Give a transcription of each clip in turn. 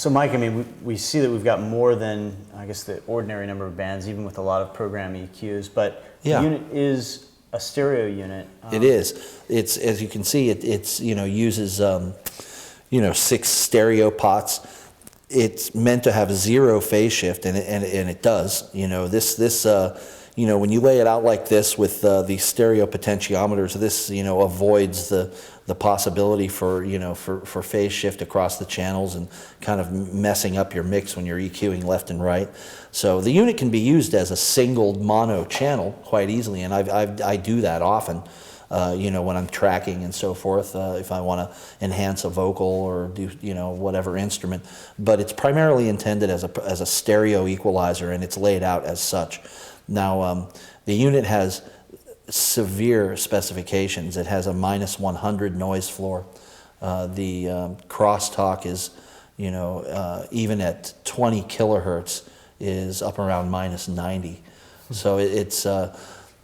So Mike, I mean, we see that we've got more than, I guess, the ordinary number of bands, even with a lot of program EQs, but the unit is a stereo unit. It is. It's, as you can see, it's uses 6 stereo pots. It's meant to have 0 phase shift, and it does. When you lay it out like this with these stereo potentiometers, this avoids the possibility for phase shift across the channels and kind of messing up your mix when you're EQing left and right. So the unit can be used as a single mono channel quite easily, and I do that often. When I'm tracking and so forth, if I want to enhance a vocal or do whatever instrument. But it's primarily intended as a stereo equalizer, and it's laid out as such. Now the unit has severe specifications. It has a -100 noise floor. The crosstalk is even at 20 kilohertz is up around -90. So it's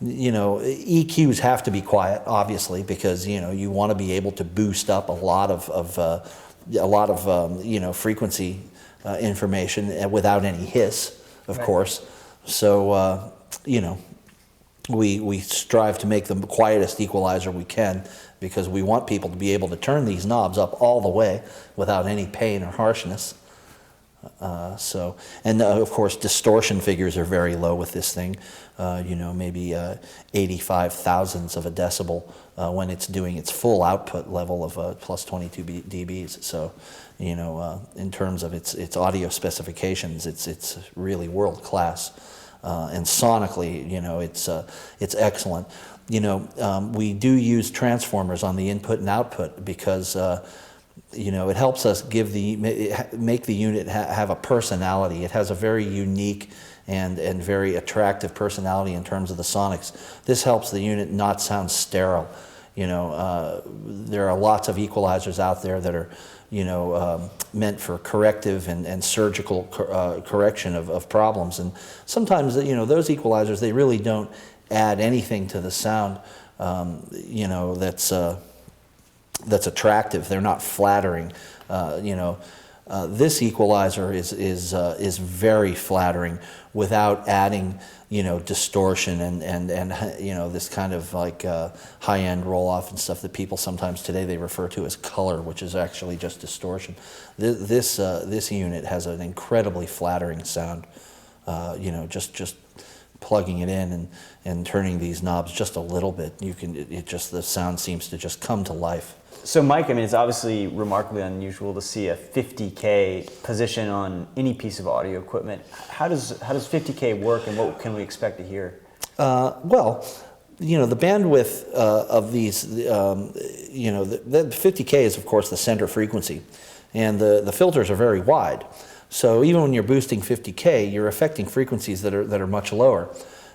EQs have to be quiet, obviously, because you want to be able to boost up a lot of frequency information without any hiss, of course. So we strive to make the quietest equalizer we can, because we want people to be able to turn these knobs up all the way without any pain or harshness. Of course, distortion figures are very low with this thing. Maybe 85 thousandths of a decibel when it's doing its full output level of plus 22 dBs. So, in terms of its audio specifications, it's really world class. And sonically, it's excellent. We do use transformers on the input and output because it helps us make the unit have a personality. It has a very unique and very attractive personality in terms of the sonics. This helps the unit not sound sterile. There are lots of equalizers out there that are meant for corrective and surgical correction of problems, and sometimes those equalizers, they really don't add anything to the sound that's attractive. They're not flattering. This equalizer is very flattering without adding distortion and this kind of like high-end roll-off and stuff that people sometimes today they refer to as color, which is actually just distortion. This unit has an incredibly flattering sound. Just plugging it in and turning these knobs just a little bit, the sound seems to just come to life. So Mike, I mean, it's obviously remarkably unusual to see a 50K position on any piece of audio equipment. How does 50K work, and what can we expect to hear? Well, the bandwidth of these, the 50K is of course the center frequency, and the filters are very wide. So even when you're boosting 50K, you're affecting frequencies that are much lower.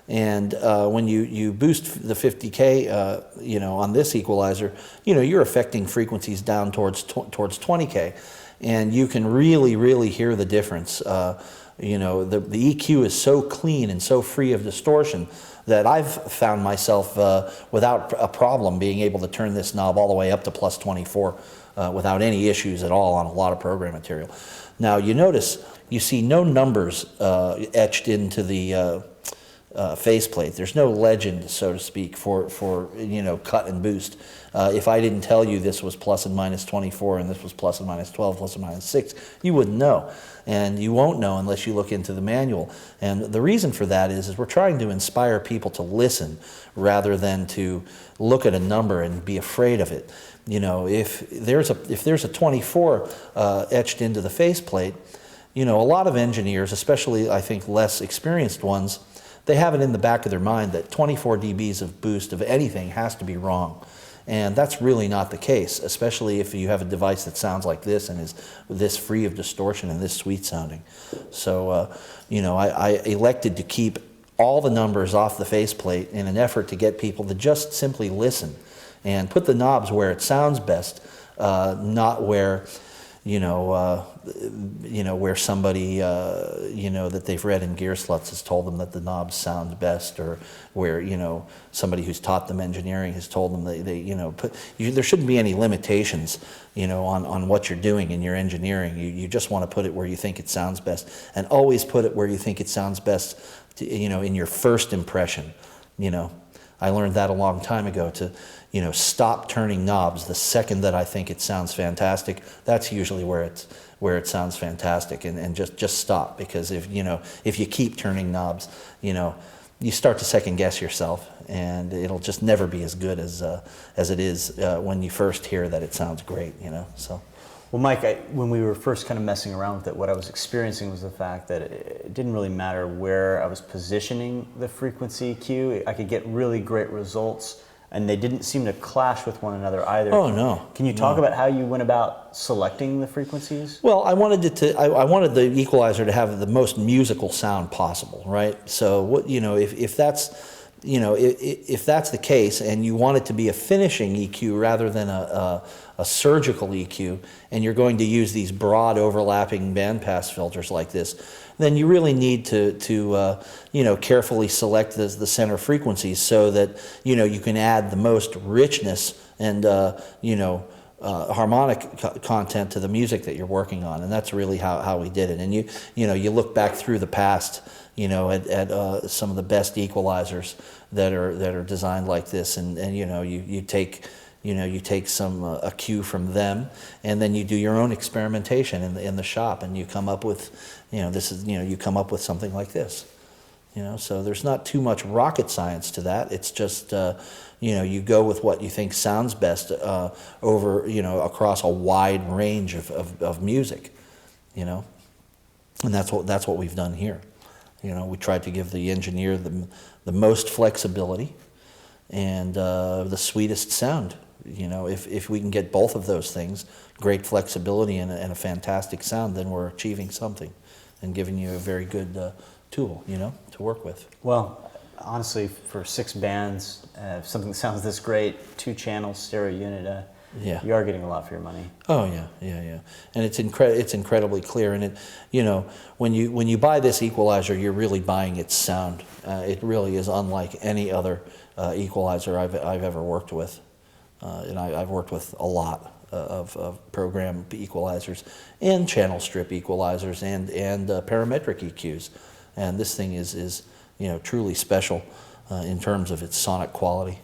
And when you boost the 50K, on this equalizer, you're affecting frequencies down towards 20K, and you can really hear the difference. The EQ is so clean and so free of distortion that I've found myself without a problem being able to turn this knob all the way up to plus 24 without any issues at all on a lot of program material. Now you see no numbers etched into the faceplate. There's no legend, so to speak, for cut and boost. If I didn't tell you this was plus and minus 24 and this was plus and minus 12, plus and minus 6, you wouldn't know. And you won't know unless you look into the manual. And the reason for that is we're trying to inspire people to listen rather than to look at a number and be afraid of it. If there's a 24 etched into the faceplate, a lot of engineers, especially I think less experienced ones, they have it in the back of their mind that 24 dBs of boost of anything has to be wrong. And that's really not the case, especially if you have a device that sounds like this and is this free of distortion and this sweet sounding. So, I elected to keep all the numbers off the faceplate in an effort to get people to just simply listen and put the knobs where it sounds best, not where where somebody, that they've read in Gear Sluts has told them that the knobs sound best, or where, somebody who's taught them engineering has told them there shouldn't be any limitations, on what you're doing in your engineering. You just want to put it where you think it sounds best, and always put it where you think it sounds best, in your first impression. I learned that a long time ago, to stop turning knobs the second that I think it sounds fantastic. That's usually where it sounds fantastic, and just stop, because if you keep turning knobs, you start to second guess yourself, and it'll just never be as good as it is when you first hear that it sounds great. So. Well, Mike, when we were first kind of messing around with it, what I was experiencing was the fact that it didn't really matter where I was positioning the frequency EQ. I could get really great results, and they didn't seem to clash with one another either. Oh, no. Can you talk about how you went about selecting the frequencies? Well, I wanted I wanted the equalizer to have the most musical sound possible, right? So if that's if that's the case, and you want it to be a finishing EQ rather than a surgical EQ, and you're going to use these broad overlapping bandpass filters like this, then you really need to carefully select the center frequencies, so that you can add the most richness and harmonic content to the music that you're working on. And that's really how we did it. And you look back through the past, at some of the best equalizers that are designed like this, and you take some a cue from them, and then you do your own experimentation in the shop, and you come up with you come up with something like this. So there's not too much rocket science to that. It's just you go with what you think sounds best over across a wide range of music, and that's what we've done here. We tried to give the engineer the most flexibility and the sweetest sound. If we can get both of those things, great flexibility and a fantastic sound, then we're achieving something and giving you a very good tool, to work with. Well, honestly, for 6 bands, something that sounds this great, 2 channels, stereo unit, Yeah. you are getting a lot for your money. Oh yeah, and it's incredibly clear. And when you buy this equalizer, you're really buying its sound. It really is unlike any other equalizer I've ever worked with, and I've worked with a lot of program equalizers and channel strip equalizers and parametric EQs, and this thing is truly special in terms of its sonic quality.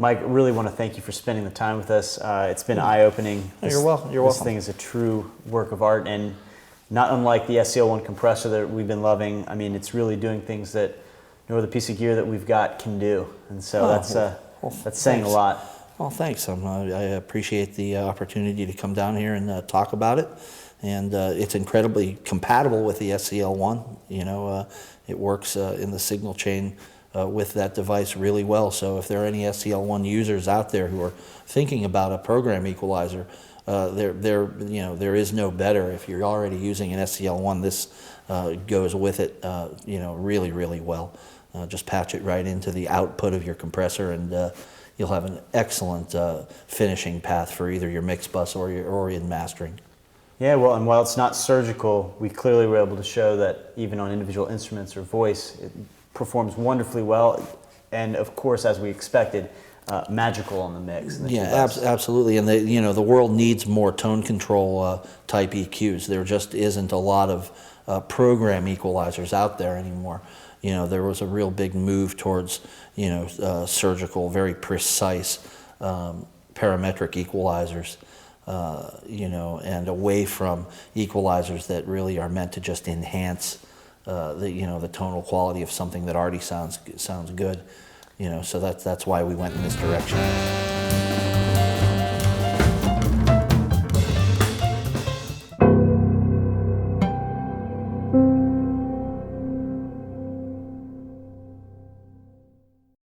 Mike, I really want to thank you for spending the time with us. It's been eye-opening. You're welcome. This thing is a true work of art, and not unlike the SCL1 compressor that we've been loving. I mean, it's really doing things that no other piece of gear that we've got can do, and so that's saying a lot. Well, thanks. I appreciate the opportunity to come down here and talk about it, and it's incredibly compatible with the SCL1. It works in the signal chain with that device really well. So if there are any SCL1 users out there who are thinking about a program equalizer, there is no better. If you're already using an SCL1, this goes with it, really, really well. Just patch it right into the output of your compressor, and you'll have an excellent finishing path for either your mix bus or in mastering. Yeah, well, and while it's not surgical, we clearly were able to show that even on individual instruments or voice, it performs wonderfully well, and of course, as we expected, magical on the mix. Yeah, absolutely. And the world needs more tone control type EQs. There just isn't a lot of program equalizers out there anymore. There was a real big move towards surgical, very precise parametric equalizers. And away from equalizers that really are meant to just enhance the tonal quality of something that already sounds good. So that's why we went in this direction.